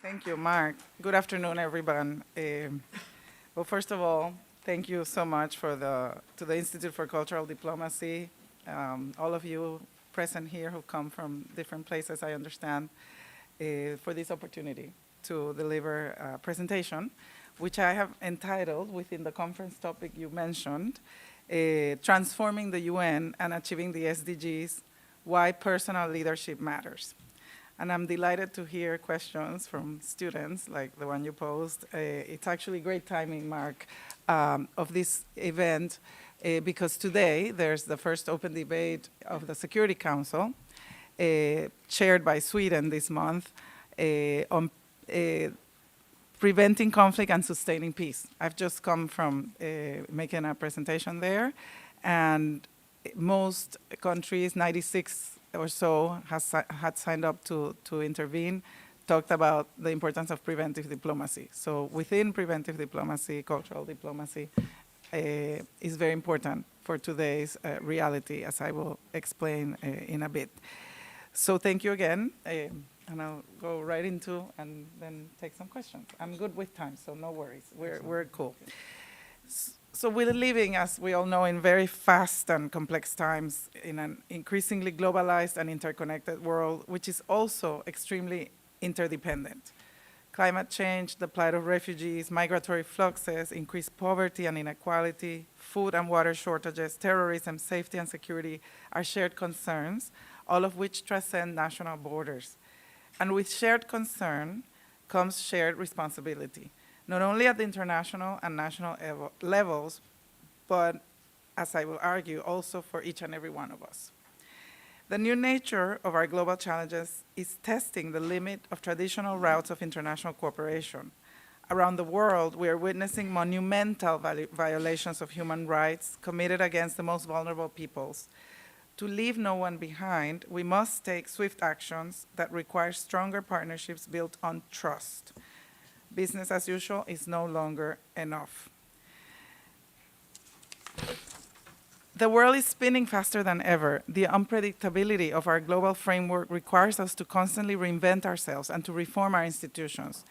Thank you, Mark. Good afternoon, everyone. Well, first of all, thank you so much to the Institute for Cultural Diplomacy, all of you present here who come from different places, I understand, for this opportunity to deliver a presentation, which I have entitled, within the conference topic you mentioned, Transforming the UN and Achieving the SDGs, Why Personal Leadership Matters. And I'm delighted to hear questions from students like the one you posed. It's actually great timing, Mark, of this event because today there's the first open debate of the Security Council, chaired by Sweden this month, on preventing conflict and sustaining peace. I've just come from making a presentation there, and most countries, 96 or so, had signed up to intervene, talked about the importance of preventive diplomacy. So within preventive diplomacy, cultural diplomacy is very important for today's reality, as I will explain in a bit. So thank you again, and I'll go right into and then take some questions. I'm good with time, so no worries. We're cool. So we're living, as we all know, in very fast and complex times in an increasingly globalized and interconnected world, which is also extremely interdependent. Climate change, the plight of refugees, migratory fluxes, increased poverty and inequality, food and water shortages, terrorism, safety and security are shared concerns, all of which transcend national borders. And with shared concern comes shared responsibility, not only at the international and national levels, but, as I will argue, also for each and every one of us. The new nature of our global challenges is testing the limit of traditional routes of international cooperation. Around the world, we are witnessing monumental violations of human rights committed against the most vulnerable peoples. To leave no one behind, we must take swift actions that require stronger partnerships built on trust. Business as usual is no longer enough. The world is spinning faster than ever. The unpredictability of our global framework requires us to constantly reinvent ourselves and to reform our institutions,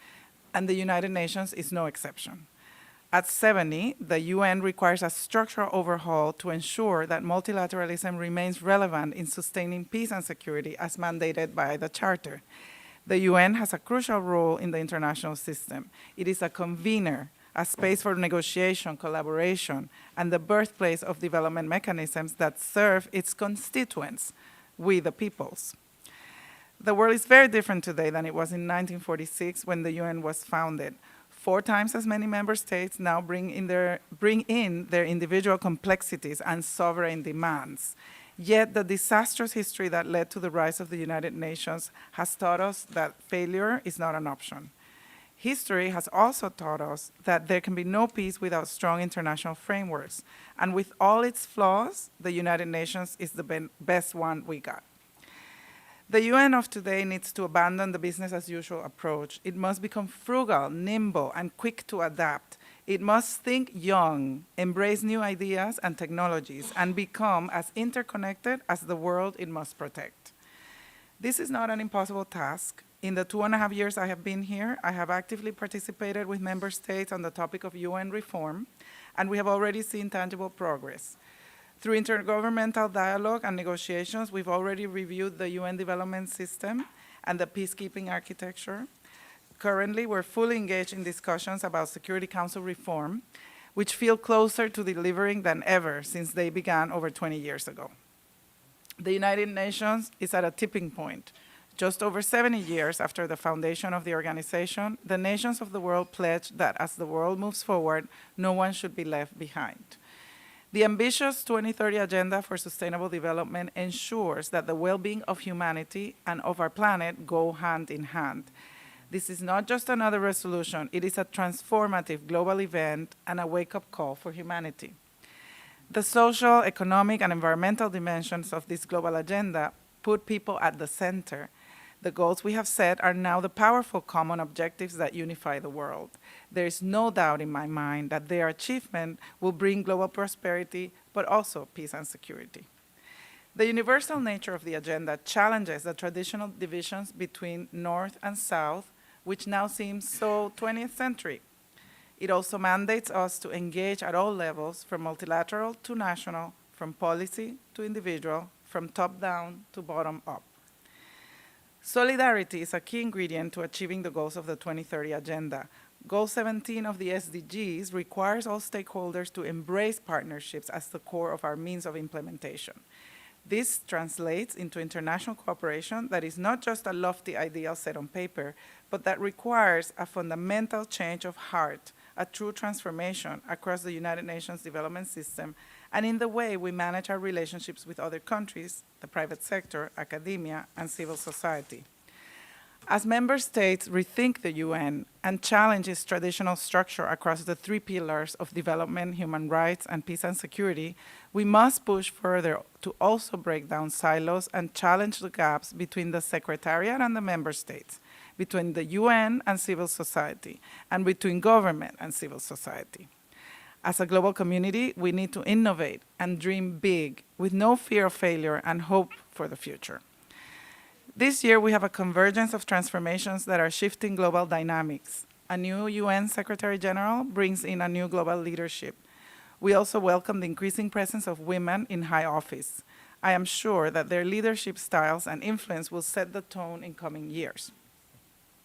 and the United Nations is no exception. At 70, the UN requires a structural overhaul to ensure that multilateralism remains relevant in sustaining peace and security as mandated by the Charter. The UN has a crucial role in the international system. It is a convener, a space for negotiation, collaboration, and the birthplace of development mechanisms that serve its constituents, we the peoples. The world is very different today than it was in 1946 when the UN was founded. 4 times as many member states now bring in their individual complexities and sovereign demands. Yet the disastrous history that led to the rise of the United Nations has taught us that failure is not an option. History has also taught us that there can be no peace without strong international frameworks. And with all its flaws, the United Nations is the best one we got. The UN of today needs to abandon the business as usual approach. It must become frugal, nimble, and quick to adapt. It must think young, embrace new ideas and technologies, and become as interconnected as the world it must protect. This is not an impossible task. In the 2.5 years I have been here, I have actively participated with member states on the topic of UN reform, and we have already seen tangible progress. Through intergovernmental dialogue and negotiations, we've already reviewed the UN development system and the peacekeeping architecture. Currently, we're fully engaged in discussions about Security Council reform, which feel closer to delivering than ever since they began over 20 years ago. The United Nations is at a tipping point. Just over 70 years after the foundation of the organization, the nations of the world pledged that as the world moves forward, no one should be left behind. The ambitious 2030 Agenda for Sustainable Development ensures that the well-being of humanity and of our planet go hand in hand. This is not just another resolution, it is a transformative global event and a wake-up call for humanity. The social, economic, and environmental dimensions of this global agenda put people at the center. The goals we have set are now the powerful common objectives that unify the world. There is no doubt in my mind that their achievement will bring global prosperity, but also peace and security. The universal nature of the agenda challenges the traditional divisions between North and South, which now seems so 20th century. It also mandates us to engage at all levels, from multilateral to national, from policy to individual, from top down to bottom up. Solidarity is a key ingredient to achieving the goals of the 2030 Agenda. Goal 17 of the SDGs requires all stakeholders to embrace partnerships as the core of our means of implementation. This translates into international cooperation that is not just a lofty ideal set on paper, but that requires a fundamental change of heart, a true transformation across the United Nations development system and in the way we manage our relationships with other countries, the private sector, academia, and civil society. As member states rethink the UN and challenge its traditional structure across the three pillars of development, human rights, and peace and security, we must push further to also break down silos and challenge the gaps between the Secretariat and the member states, between the UN and civil society, and between government and civil society. As a global community, we need to innovate and dream big with no fear of failure and hope for the future. This year, we have a convergence of transformations that are shifting global dynamics. A new UN Secretary General brings in a new global leadership. We also welcome the increasing presence of women in high office. I am sure that their leadership styles and influence will set the tone in coming years.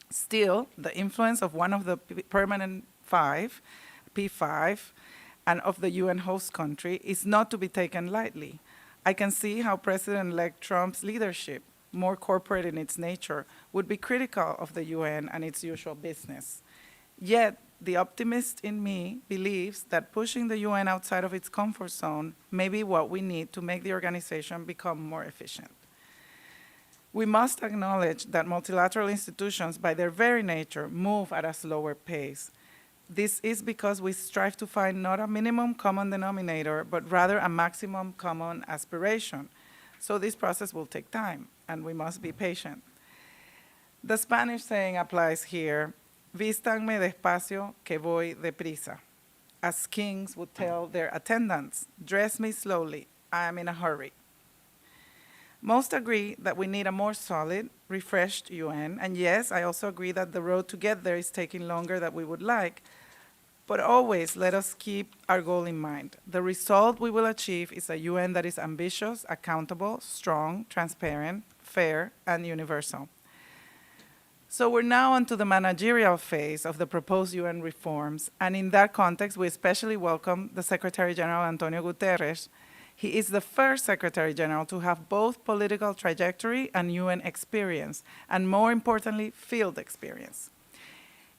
Still, the influence of one of the permanent five, P5, and of the UN host country is not to be taken lightly. I can see how President-elect Trump's leadership, more corporate in its nature, would be critical of the UN and its usual business. Yet, the optimist in me believes that pushing the UN outside of its comfort zone may be what we need to make the organization become more efficient. We must acknowledge that multilateral institutions, by their very nature, move at a slower pace. This is because we strive to find not a minimum common denominator, but rather a maximum common aspiration. So this process will take time, and we must be patient. The Spanish saying applies here, vístanme despacio que voy deprisa. As kings would tell their attendants, dress me slowly, I am in a hurry. Most agree that we need a more solid, refreshed UN, and yes, I also agree that the road to get there is taking longer than we would like, but always let us keep our goal in mind. The result we will achieve is a UN that is ambitious, accountable, strong, transparent, fair, and universal. So we're now onto the managerial phase of the proposed UN reforms, and in that context, we especially welcome the Secretary General Antonio Guterres. He is the first Secretary General to have both political trajectory and UN experience, and more importantly, field experience.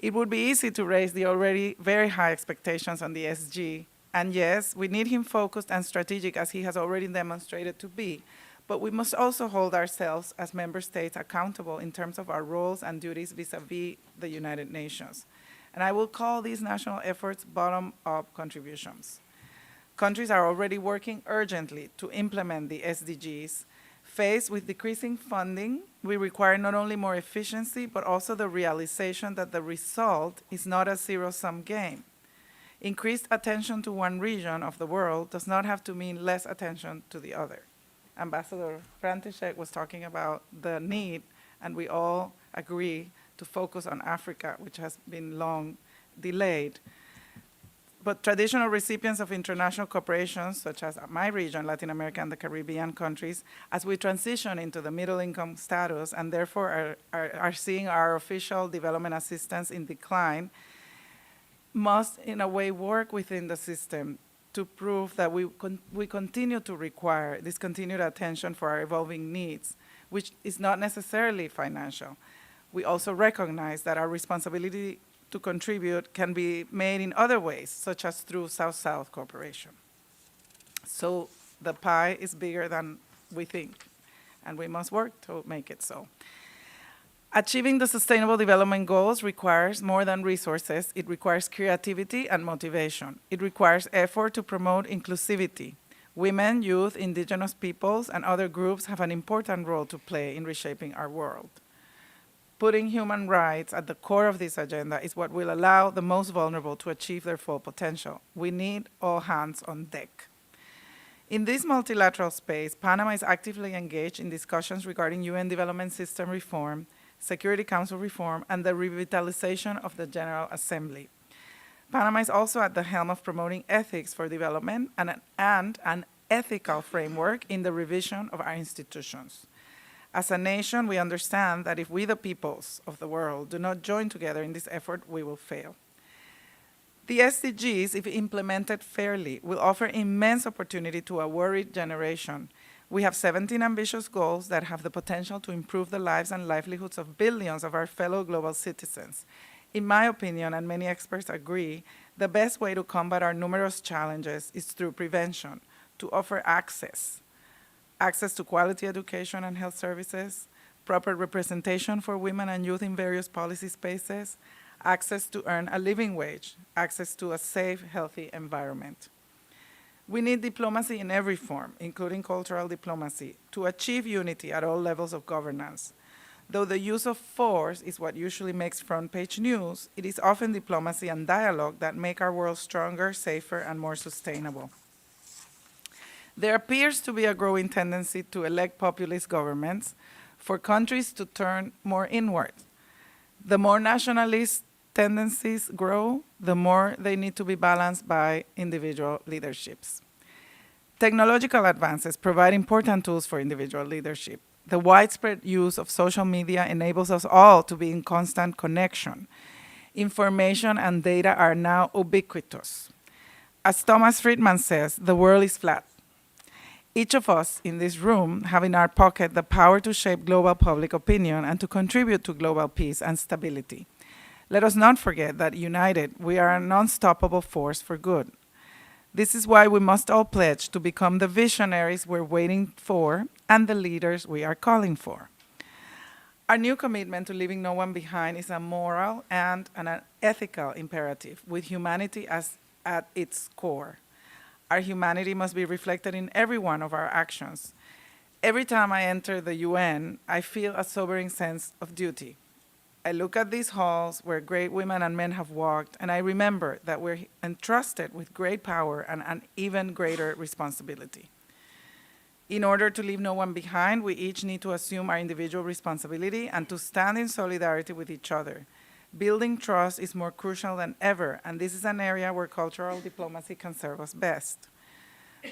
It would be easy to raise the already very high expectations on the SG, and yes, we need him focused and strategic as he has already demonstrated to be, but we must also hold ourselves as member states accountable in terms of our roles and duties vis-a-vis the United Nations. And I will call these national efforts bottom-up contributions. Countries are already working urgently to implement the SDGs. Faced with decreasing funding, we require not only more efficiency, but also the realization that the result is not a zero-sum game. Increased attention to one region of the world does not have to mean less attention to the other. Ambassador František was talking about the need, and we all agree, to focus on Africa, which has been long delayed. But traditional recipients of international cooperation, such as my region, Latin America and the Caribbean countries, as we transition into the middle income status and therefore are seeing our official development assistance in decline, must in a way work within the system to prove that we continue to require this continued attention for our evolving needs, which is not necessarily financial. We also recognize that our responsibility to contribute can be made in other ways, such as through South-South cooperation. So the pie is bigger than we think, and we must work to make it so. Achieving the Sustainable Development Goals requires more than resources. It requires creativity and motivation. It requires effort to promote inclusivity. Women, youth, indigenous peoples, and other groups have an important role to play in reshaping our world. Putting human rights at the core of this agenda is what will allow the most vulnerable to achieve their full potential. We need all hands on deck. In this multilateral space, Panama is actively engaged in discussions regarding UN development system reform, Security Council reform, and the revitalization of the General Assembly. Panama is also at the helm of promoting ethics for development and an ethical framework in the revision of our institutions. As a nation, we understand that if we, the peoples of the world, do not join together in this effort, we will fail. The SDGs, if implemented fairly, will offer immense opportunity to a worried generation. We have 17 ambitious goals that have the potential to improve the lives and livelihoods of billions of our fellow global citizens. In my opinion, and many experts agree, the best way to combat our numerous challenges is through prevention, to offer access to quality education and health services, proper representation for women and youth in various policy spaces, access to earn a living wage, access to a safe, healthy environment. We need diplomacy in every form, including cultural diplomacy, to achieve unity at all levels of governance. Though the use of force is what usually makes front-page news, it is often diplomacy and dialogue that make our world stronger, safer, and more sustainable. There appears to be a growing tendency to elect populist governments for countries to turn more inward. The more nationalist tendencies grow, the more they need to be balanced by individual leaderships. Technological advances provide important tools for individual leadership. The widespread use of social media enables us all to be in constant connection. Information and data are now ubiquitous. As Thomas Friedman says, the world is flat. Each of us in this room have in our pocket the power to shape global public opinion and to contribute to global peace and stability. Let us not forget that united, we are an unstoppable force for good. This is why we must all pledge to become the visionaries we're waiting for and the leaders we are calling for. Our new commitment to leaving no one behind is a moral and an ethical imperative with humanity at its core. Our humanity must be reflected in every one of our actions. Every time I enter the UN, I feel a sobering sense of duty. I look at these halls where great women and men have walked, and I remember that we're entrusted with great power and an even greater responsibility. In order to leave no one behind, we each need to assume our individual responsibility and to stand in solidarity with each other. Building trust is more crucial than ever, and this is an area where cultural diplomacy can serve us best.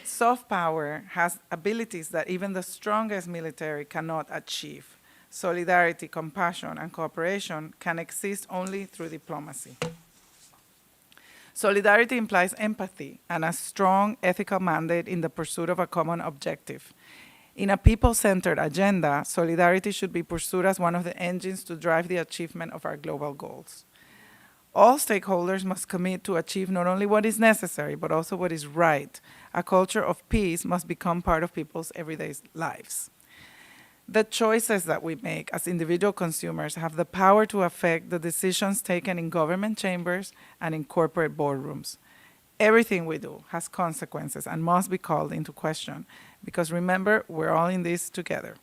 Soft power has abilities that even the strongest military cannot achieve. Solidarity, compassion, and cooperation can exist only through diplomacy. Solidarity implies empathy and a strong ethical mandate in the pursuit of a common objective. In a people-centered agenda, solidarity should be pursued as one of the engines to drive the achievement of our global goals. All stakeholders must commit to achieve not only what is necessary, but also what is right. A culture of peace must become part of people's everyday lives. The choices that we make as individual consumers have the power to affect the decisions taken in government chambers and in corporate boardrooms. Everything we do has consequences and must be called into question, because remember, we're all in this together.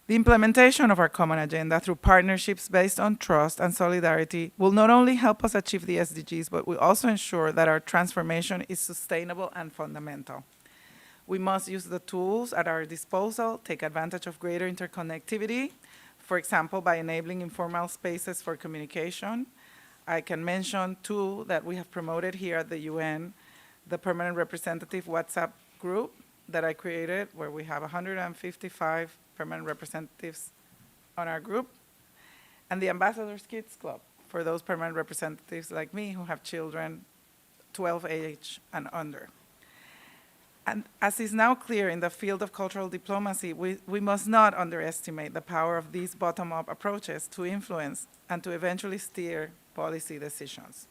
The implementation of our common agenda through partnerships based on trust and solidarity will not only help us achieve the SDGs, but will also ensure that our transformation is sustainable and fundamental. We must use the tools at our disposal, take advantage of greater interconnectivity, for example, by enabling informal spaces for communication. I can mention two that we have promoted here at the UN, the Permanent Representative WhatsApp group that I created, where we have 155 permanent representatives on our group, and the Ambassadors Kids Club, for those permanent representatives like me who have children 12 age and under. And as is now clear in the field of cultural diplomacy, we must not underestimate the power of these bottom-up approaches to influence and to eventually steer policy decisions.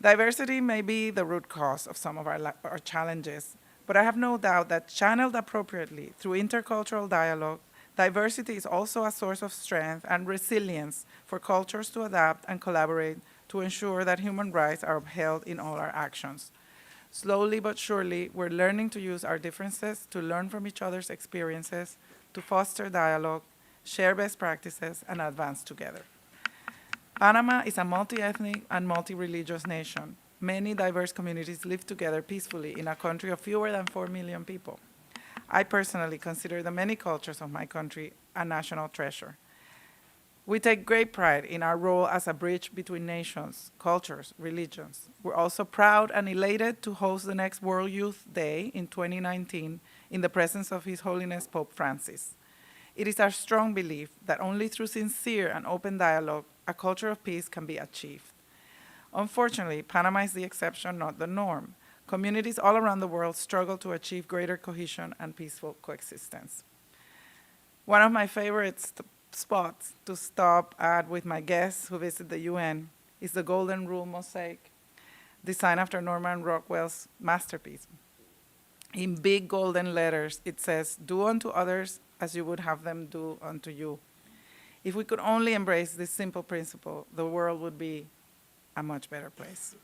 Diversity may be the root cause of some of our challenges, but I have no doubt that channeled appropriately through intercultural dialogue, diversity is also a source of strength and resilience for cultures to adapt and collaborate to ensure that human rights are upheld in all our actions. Slowly but surely, we're learning to use our differences to learn from each other's experiences, to foster dialogue, share best practices, and advance together. Panama is a multi-ethnic and multi-religious nation. Many diverse communities live together peacefully in a country of fewer than 4 million people. I personally consider the many cultures of my country a national treasure. We take great pride in our role as a bridge between nations, cultures, religions. We're also proud and elated to host the next World Youth Day in 2019 in the presence of His Holiness Pope Francis. It is our strong belief that only through sincere and open dialogue a culture of peace can be achieved. Unfortunately, Panama is the exception, not the norm. Communities all around the world struggle to achieve greater cohesion and peaceful coexistence. One of my favorite spots to stop at with my guests who visit the UN is the Golden Rule mosaic, designed after Norman Rockwell's masterpiece. In big golden letters, it says, "Do unto others as you would have them do unto you." If we could only embrace this simple principle, the world would be a much better place.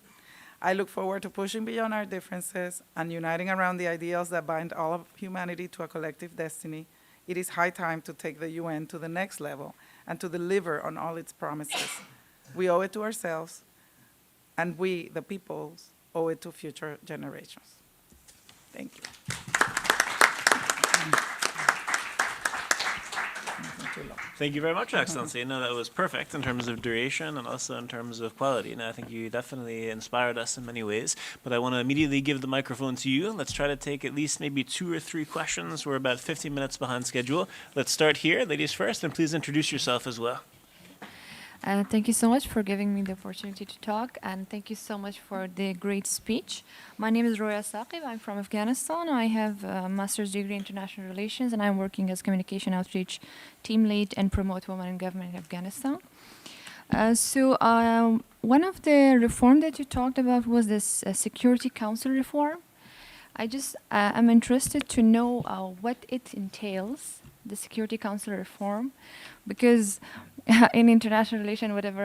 I look forward to pushing beyond our differences and uniting around the ideals that bind all of humanity to a collective destiny. It is high time to take the UN to the next level and to deliver on all its promises. We owe it to ourselves, and we, the peoples, owe it to future generations. Thank you. Thank you very much, Excellency. No, that was perfect in terms of duration and also in terms of quality. And I think you definitely inspired us in many ways. But I want to immediately give the microphone to you. Let's try to take at least maybe 2 or 3 questions. We're about 15 minutes behind schedule. Let's start here, ladies first, and please introduce yourself as well. Thank you so much for giving me the opportunity to talk, and thank you so much for the great speech. My name is Roya Saqib. I'm from Afghanistan. I have a master's degree in international relations, and I'm working as communication outreach team lead and promote women in government in Afghanistan. One of the reform that you talked about was this Security Council reform. I'm interested to know what it entails, the Security Council reform, because in international relations, whatever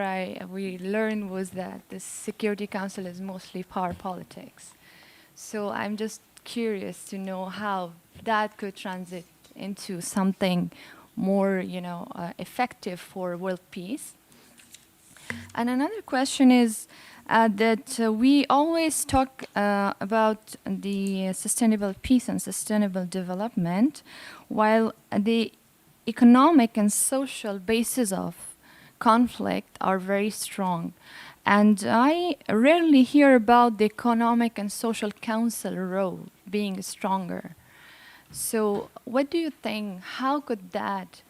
we learned was that the Security Council is mostly power politics. So I'm just curious to know how that could transit into something more, effective for world peace. And another question is that we always talk about the sustainable peace and sustainable development, while the economic and social basis of conflict are very strong. And I rarely hear about the economic and social council role being stronger. So what do you think, how could that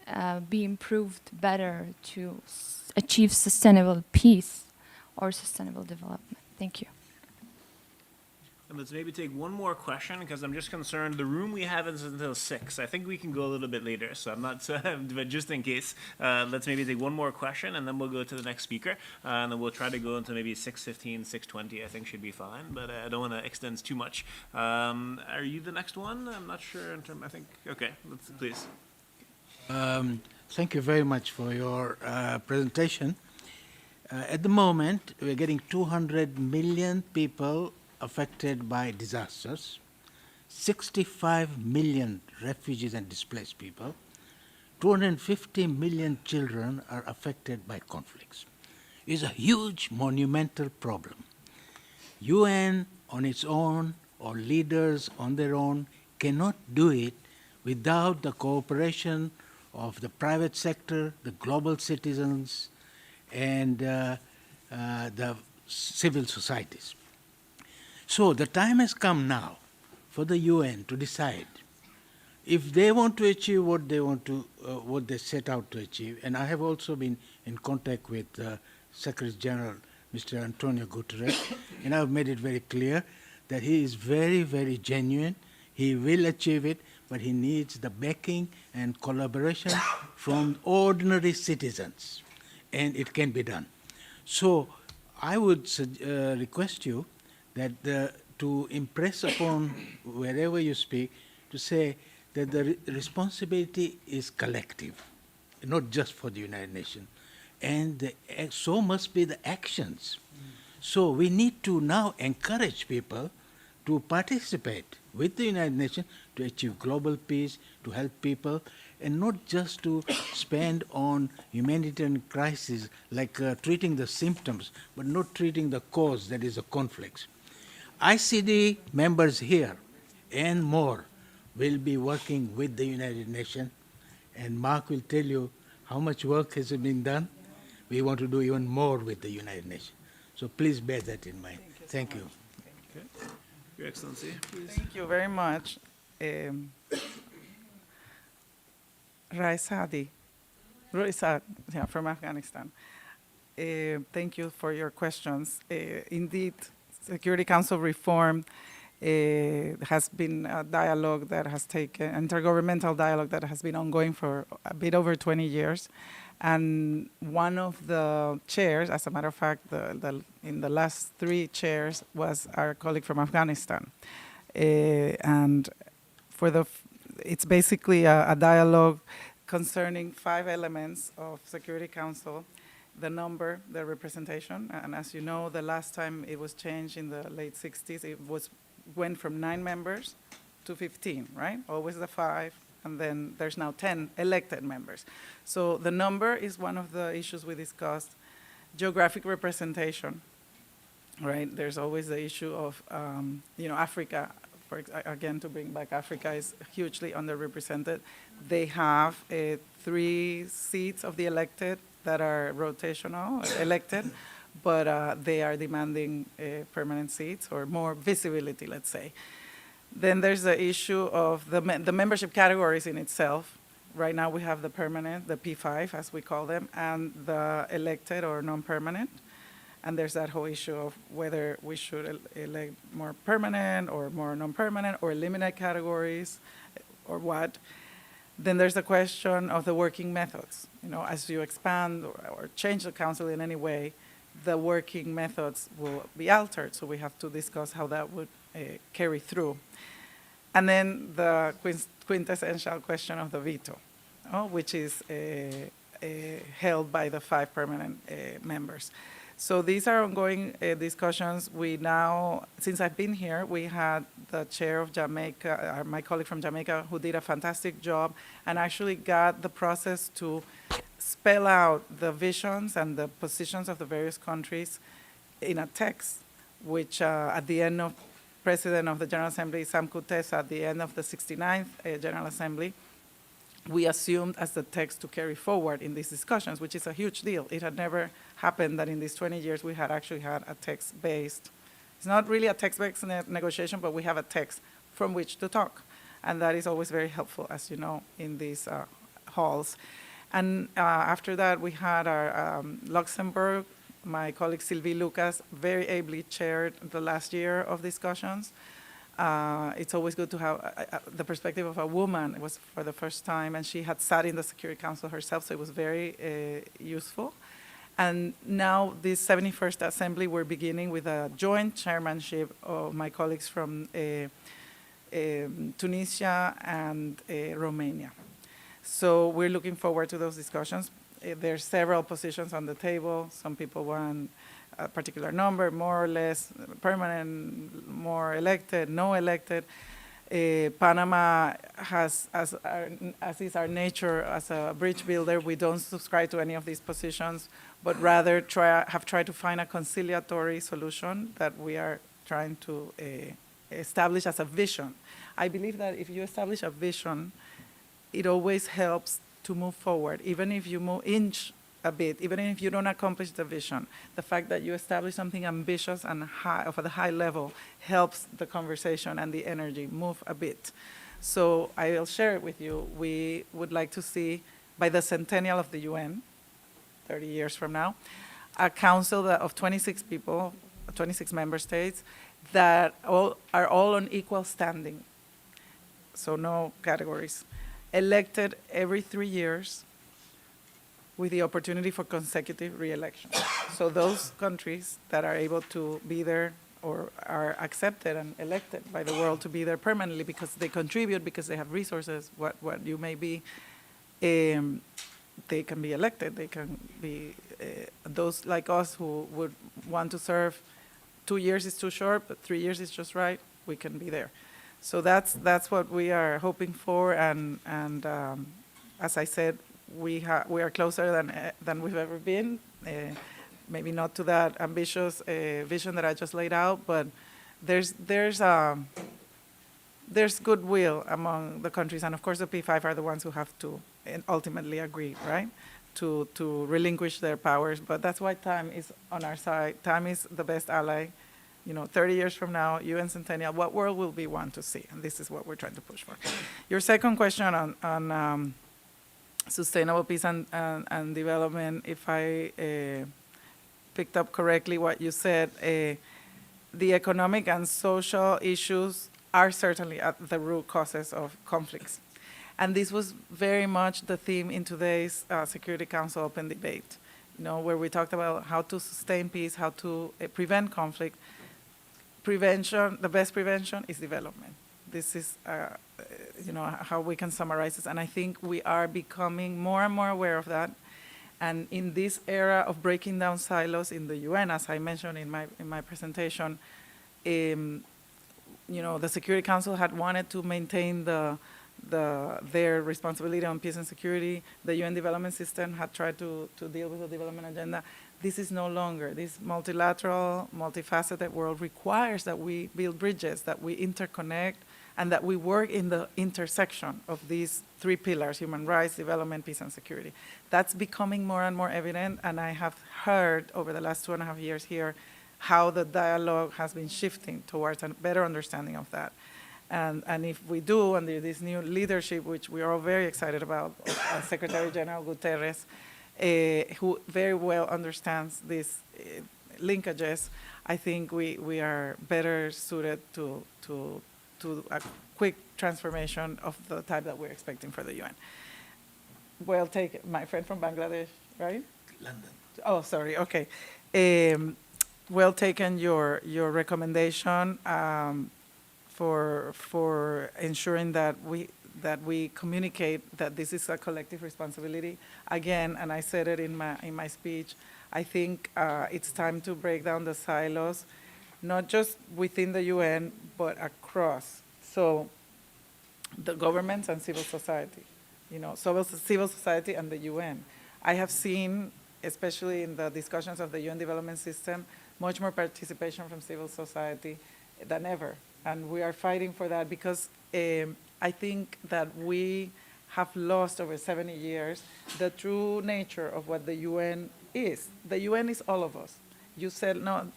be improved better to achieve sustainable peace or sustainable development? Thank you. And let's maybe take one more question, because I'm just concerned the room we have is until 6. I think we can go a little bit later, so I'm not, but just in case, let's maybe take one more question, and then we'll go to the next speaker, and then we'll try to go into maybe 6:15, 6:20, I think should be fine, but I don't want to extend too much. Are you the next one? I'm not sure in terms, I think, okay, please. Thank you very much for your presentation. At the moment, we're getting 200 million people affected by disasters, 65 million refugees and displaced people, 250 million children are affected by conflicts. It's a huge, monumental problem. UN on its own or leaders on their own cannot do it without the cooperation of the private sector, the global citizens, and the civil societies. So the time has come now for the UN to decide if they want to achieve what they set out to achieve. And I have also been in contact with Secretary General Mr. Antonio Guterres, and I've made it very clear that he is very, very genuine. He will achieve it, but he needs the backing and collaboration from ordinary citizens, and it can be done. So I would request you that to impress upon wherever you speak, to say that the responsibility is collective, not just for the United Nations, and so must be the actions. So we need to now encourage people to participate with the United Nations to achieve global peace, to help people, and not just to spend on humanitarian crises like treating the symptoms, but not treating the cause, that is the conflicts. ICD members here and more will be working with the United Nations, and Mark will tell you how much work has been done. We want to do even more with the United Nations. So please bear that in mind. Thank you. Okay. Your Excellency, please. Thank you very much. Raisadi, Ruisad, yeah, from Afghanistan. Thank you for your questions. Indeed, Security Council reform has been a dialogue that has taken, intergovernmental dialogue that has been ongoing for a bit over 20 years. And one of the chairs, as a matter of fact, in the last 3 chairs was our colleague from Afghanistan. And it's basically a dialogue concerning 5 elements of Security Council: the number, the representation, and as you know, the last time it was changed in the late 60s, went from 9 members to 15, right? Always the 5, and then there's now 10 elected members. So the number is one of the issues we discussed. Geographic representation, right? There's always the issue of, Africa. Again, to bring back Africa is hugely underrepresented. They have 3 seats of the elected that are rotational, elected, but they are demanding permanent seats or more visibility, let's say. Then there's the issue of the membership categories in itself. Right now we have the permanent, the P5 as we call them, and the elected or non-permanent. And there's that whole issue of whether we should elect more permanent or more non-permanent or eliminate categories or what. Then there's the question of the working methods. As you expand or change the council in any way, the working methods will be altered. So we have to discuss how that would carry through. And then the quintessential question of the veto, which is held by the 5 permanent members. So these are ongoing discussions. We now, since I've been here, we had the chair of Jamaica, my colleague from Jamaica, who did a fantastic job and actually got the process to spell out the visions and the positions of the various countries in a text, which at the end of President of the General Assembly, Sam Kutesa, at the end of the 69th General Assembly, we assumed as the text to carry forward in these discussions, which is a huge deal. It had never happened that in these 20 years we had actually had a text-based, it's not really a text-based negotiation, but we have a text from which to talk. And that is always very helpful, as you know, in these halls. And after that, we had our Luxembourg, my colleague Sylvie Lucas, very ably chaired the last year of discussions. It's always good to have the perspective of a woman. It was for the first time, and she had sat in the Security Council herself, so it was very useful. And now this 71st Assembly, we're beginning with a joint chairmanship of my colleagues from Tunisia and Romania. So we're looking forward to those discussions. There's several positions on the table. Some people want a particular number, more or less, permanent, more elected, no elected. Panama has, as is our nature as a bridge builder, we don't subscribe to any of these positions, but rather have tried to find a conciliatory solution that we are trying to establish as a vision. I believe that if you establish a vision, it always helps to move forward, even if you inch a bit, even if you don't accomplish the vision. The fact that you establish something ambitious and high, of a high level, helps the conversation and the energy move a bit. So I'll share it with you. We would like to see, by the centennial of the UN, 30 years from now, a council of 26 people, 26 member states, that are all on equal standing. So no categories. Elected every 3 years, with the opportunity for consecutive re-election. So those countries that are able to be there or are accepted and elected by the world to be there permanently because they contribute, because they have resources, what you may be, they can be elected. They can be, those like us who would want to serve, 2 years is too short, but 3 years is just right, we can be there. So that's what we are hoping for, and as I said, we are closer than we've ever been. Maybe not to that ambitious vision that I just laid out, but there's goodwill among the countries, and of course the P5 are the ones who have to ultimately agree, right? to relinquish their powers. But that's why time is on our side. Time is the best ally. 30 years from now, UN Centennial, what world will we want to see? And this is what we're trying to push for. Your second question on sustainable peace and development, if I picked up correctly what you said, the economic and social issues are certainly at the root causes of conflicts. And this was very much the theme in today's Security Council open debate, where we talked about how to sustain peace, how to prevent conflict. Prevention, the best prevention is development. This is, how we can summarize this. And I think we are becoming more and more aware of that. And in this era of breaking down silos in the UN, as I mentioned in my presentation, the Security Council had wanted to maintain their responsibility on peace and security. The UN Development System had tried to deal with the development agenda. This is no longer. This multilateral, multifaceted world requires that we build bridges, that we interconnect, and that we work in the intersection of these three pillars: human rights, development, peace, and security. That's becoming more and more evident, and I have heard over the last 2.5 years here how the dialogue has been shifting towards a better understanding of that. And if we do, under this new leadership, which we are all very excited about, Secretary General Guterres, who very well understands these linkages, I think we are better suited to a quick transformation of the type that we're expecting for the UN. Well taken, my friend from Bangladesh, right? London. Oh, sorry, okay. Well taken, your recommendation for ensuring that we communicate that this is a collective responsibility. Again, and I said it in my speech, I think it's time to break down the silos, not just within the UN, but across. So the governments and civil society, civil society and the UN. I have seen, especially in the discussions of the UN development system, much more participation from civil society than ever. And we are fighting for that because I think that we have lost over 70 years the true nature of what the UN is. The UN is all of us. You said, no,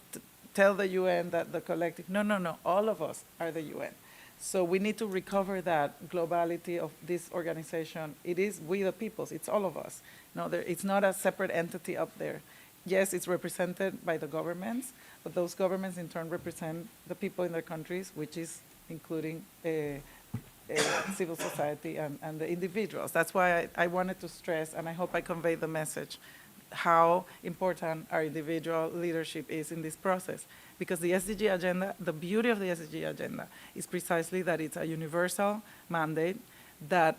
tell the UN that the collective, no, all of us are the UN. So we need to recover that globality of this organization. It is we the peoples, it's all of us. No, it's not a separate entity up there. Yes, it's represented by the governments, but those governments in turn represent the people in their countries, which is including civil society and the individuals. That's why I wanted to stress, and I hope I conveyed the message, how important our individual leadership is in this process. Because the SDG agenda, the beauty of the SDG agenda is precisely that it's a universal mandate that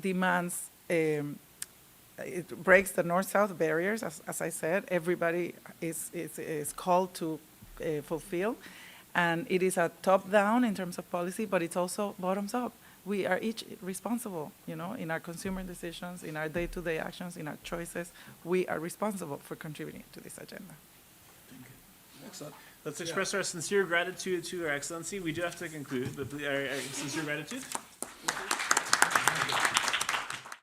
demands, it breaks the north-south barriers, as I said. Everybody is called to fulfill. And it is a top-down in terms of policy, but it's also bottoms-up. We are each responsible, in our consumer decisions, in our day-to-day actions, in our choices. We are responsible for contributing to this agenda. Thank you. Excellent. Let's express our sincere gratitude to Her Excellency. We do have to conclude, but our sincere gratitude.